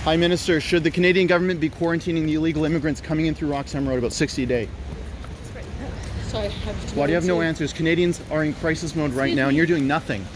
Hi, Minister. Should the Canadian government be quarantining the illegal immigrants coming in through Roxham Road, about 60 a day? Sorry, why do you have no answers? Canadians are in crisis mode right now, and you're doing nothing.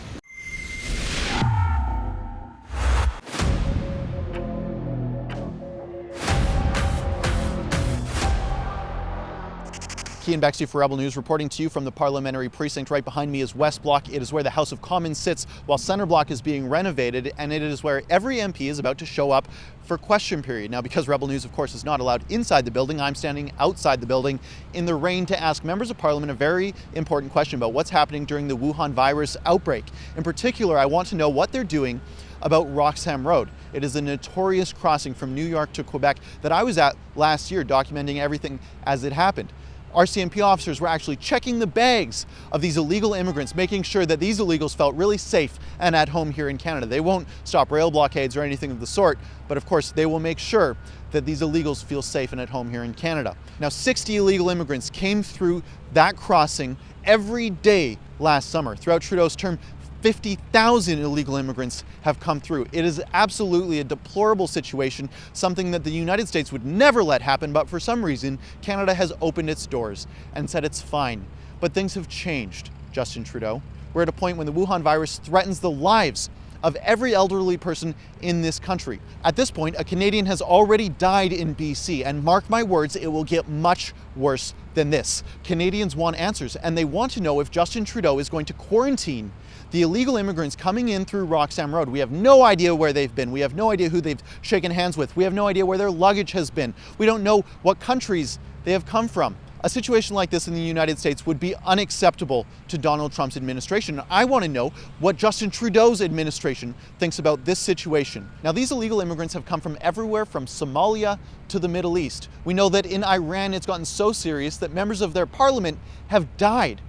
Ian Bexley for Rebel News, reporting to you from the Parliamentary Precinct. Right behind me is West Block. It is where the House of Commons sits, while Centre Block is being renovated, and it is where every MP is about to show up for question period. Now, because Rebel News, of course, is not allowed inside the building, I'm standing outside the building in the rain to ask members of Parliament a very important question about what's happening during the Wuhan virus outbreak. In particular, I want to know what they're doing about Roxham Road. It is a notorious crossing from New York to Quebec that I was at last year, documenting everything as it happened. RCMP officers were actually checking the bags of these illegal immigrants, making sure that these illegals felt really safe and at home here in Canada. They won't stop rail blockades or anything of the sort, but of course they will make sure that these illegals feel safe and at home here in Canada. Now, 60 illegal immigrants came through that crossing every day last summer. Throughout Trudeau's term, 50,000 illegal immigrants have come through. It is absolutely a deplorable situation, something that the United States would never let happen, but for some reason, Canada has opened its doors and said it's fine. But things have changed, Justin Trudeau. We're at a point when the Wuhan virus threatens the lives of every elderly person in this country. At this point, a Canadian has already died in BC, and mark my words, it will get much worse than this. Canadians want answers, and they want to know if Justin Trudeau is going to quarantine the illegal immigrants coming in through Roxham Road. We have no idea where they've been. We have no idea who they've shaken hands with. We have no idea where their luggage has been. We don't know what countries they have come from. A situation like this in the United States would be unacceptable to Donald Trump's administration. I want to know what Justin Trudeau's administration thinks about this situation. Now, these illegal immigrants have come from everywhere from Somalia to the Middle East. We know that in Iran it's gotten so serious that members of their parliament have died.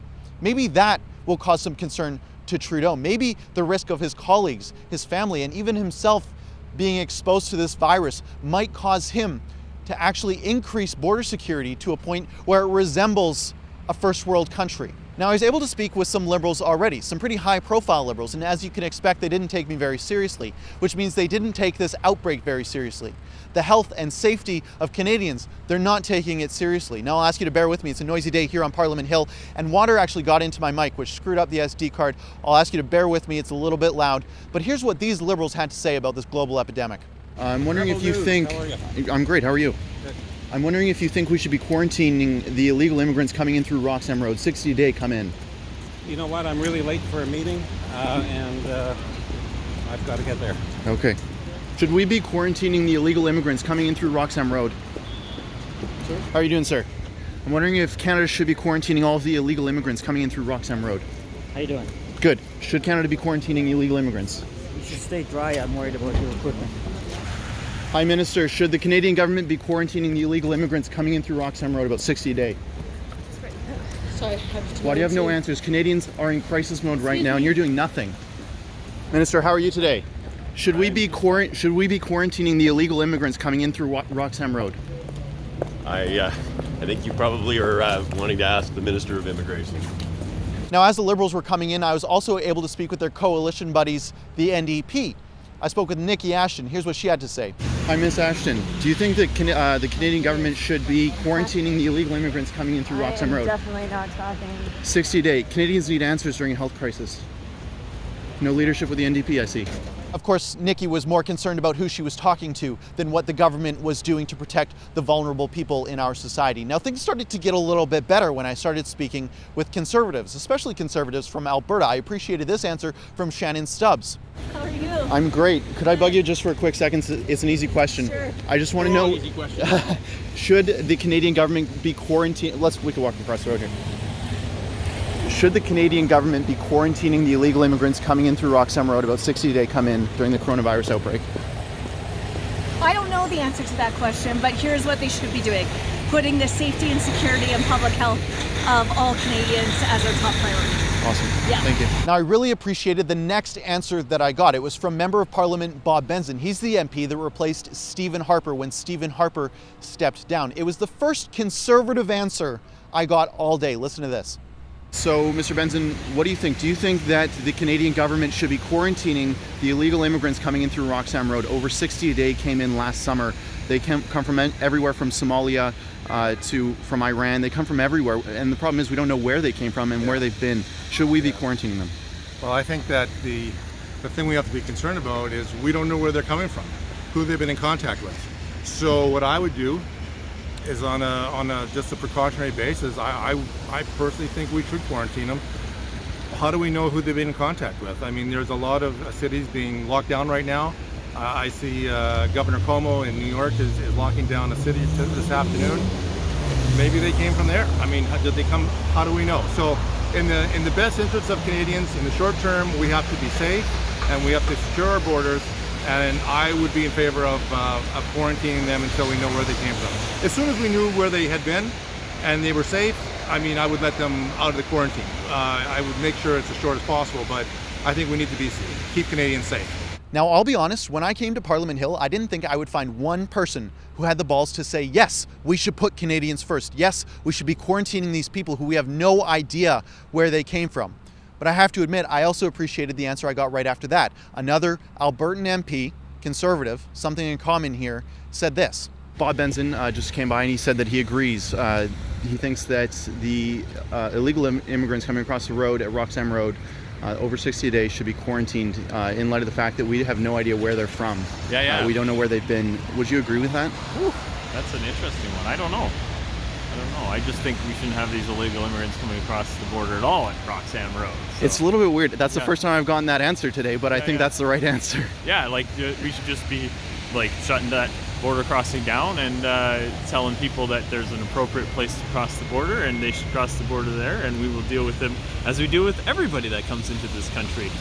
Maybe that will cause some concern to Trudeau. Maybe the risk of his colleagues, his family, and even himself being exposed to this virus might cause him to actually increase border security to a point where it resembles a first world country. Now, I was able to speak with some Liberals already, some pretty high profile Liberals, and as you can expect, they didn't take me very seriously, which means they didn't take this outbreak very seriously. The health and safety of Canadians, they're not taking it seriously. Now, I'll ask you to bear with me. It's a noisy day here on Parliament Hill, and water actually got into my mic, which screwed up the SD card. I'll ask you to bear with me. It's a little bit loud, but here's what these Liberals had to say about this global epidemic. I'm wondering if you think... How are you? I'm great. How are you? Good. I'm wondering if you think we should be quarantining the illegal immigrants coming in through Roxham Road, 60 a day come in. You know what? I'm really late for a meeting, and I've got to get there. Okay. Should we be quarantining the illegal immigrants coming in through Roxham Road? Sir? How are you doing, sir? I'm wondering if Canada should be quarantining all of the illegal immigrants coming in through Roxham Road. How you doing? Good. Should Canada be quarantining illegal immigrants? You should stay dry. I'm worried about your equipment. Hi, Minister. Should the Canadian government be quarantining the illegal immigrants coming in through Roxham Road, about 60 a day? Sorry, why do you have no answers? Canadians are in crisis mode right now, and you're doing nothing. Minister, how are you today? Should we be quarantining the illegal immigrants coming in through Roxham Road? I think you probably are wanting to ask the Minister of Immigration. Now, as the Liberals were coming in, I was also able to speak with their coalition buddies, the NDP. I spoke with NIKI Ashton. Here's what she had to say. Hi, Miss Ashton. Do you think that the Canadian government should be quarantining the illegal immigrants coming in through Roxham Road? Definitely not talking. 60 a day. Canadians need answers during a health crisis. No leadership with the NDP, I see. Of course, NIKI was more concerned about who she was talking to than what the government was doing to protect the vulnerable people in our society. Now, things started to get a little bit better when I started speaking with Conservatives, especially Conservatives from Alberta. I appreciated this answer from Shannon Stubbs. How are you? I'm great. Could I bug you just for a quick second? It's an easy question. Sure. I just want to know, should the Canadian government be quarantining... We can walk across the road here. Should the Canadian government be quarantining the illegal immigrants coming in through Roxham Road, about 60 a day come in during the coronavirus outbreak? I don't know the answer to that question, but here's what they should be doing. Putting the safety and security and public health of all Canadians as our top priority. Awesome. Yeah. Thank you. Now, I really appreciated the next answer that I got. It was from Member of Parliament Bob Benson. He's the MP that replaced Stephen Harper when Stephen Harper stepped down. It was the first Conservative answer I got all day. Listen to this. So, Mr. Benson, what do you think? Do you think that the Canadian government should be quarantining the illegal immigrants coming in through Roxham Road? Over 60 a day came in last summer. They come from everywhere from Somalia from Iran. They come from everywhere. And the problem is we don't know where they came from and where they've been. Should we be quarantining them? Well, I think that the thing we have to be concerned about is we don't know where they're coming from, who they've been in contact with. So what I would do is on a just a precautionary basis, I personally think we should quarantine them. How do we know who they've been in contact with? I mean, there's a lot of cities being locked down right now. I see Governor Cuomo in New York is locking down a city this afternoon. Maybe they came from there. I mean, did they come? How do we know? So in the best interest of Canadians, in the short term, we have to be safe and we have to secure our borders. And I would be in favor of quarantining them until we know where they came from. As soon as we knew where they had been and they were safe, I mean, I would let them out of the quarantine. I would make sure it's as short as possible, but I think we need to keep Canadians safe. Now, I'll be honest, when I came to Parliament Hill, I didn't think I would find one person who had the balls to say, yes, we should put Canadians first. Yes, we should be quarantining these people who we have no idea where they came from. But I have to admit, I also appreciated the answer I got right after that. Another Albertan MP, Conservative, something in common here, said this. Bob Benson just came by and he said that he agrees. He thinks that the illegal immigrants coming across the road at Roxham Road over 60 a day should be quarantined in light of the fact that we have no idea where they're from. Yeah. We don't know where they've been. Would you agree with that? Whew, that's an interesting one. I don't know. I just think we shouldn't have these illegal immigrants coming across the border at all at Roxham Road. So. It's a little bit weird. That's the first time I've gotten that answer today, but I think that's the right answer. Yeah, like we should just be like shutting that border crossing down and telling people that there's an appropriate place to cross the border and they should cross the border there, and we will deal with them as we deal with everybody that comes into this country.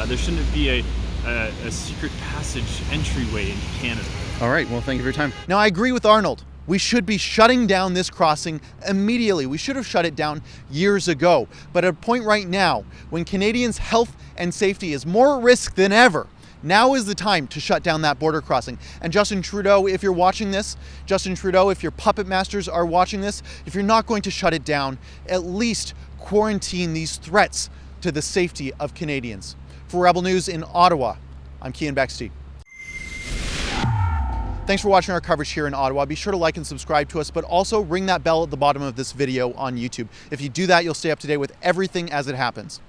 There shouldn't be a secret passage entryway into Canada. All right, well, thank you for your time. Now, I agree with Arnold. We should be shutting down this crossing immediately. We should have shut it down years ago. But at a point right now, when Canadians' health and safety is more at risk than ever, now is the time to shut down that border crossing. And Justin Trudeau, if you're watching this, Justin Trudeau, if your puppet masters are watching this, if you're not going to shut it down, at least quarantine these threats to the safety of Canadians. For Rebel News in Ottawa, I'm Cian Bexte. Thanks for watching our coverage here in Ottawa. Be sure to like and subscribe to us, but also ring that bell at the bottom of this video on YouTube. If you do that, you'll stay up to date with everything as it happens.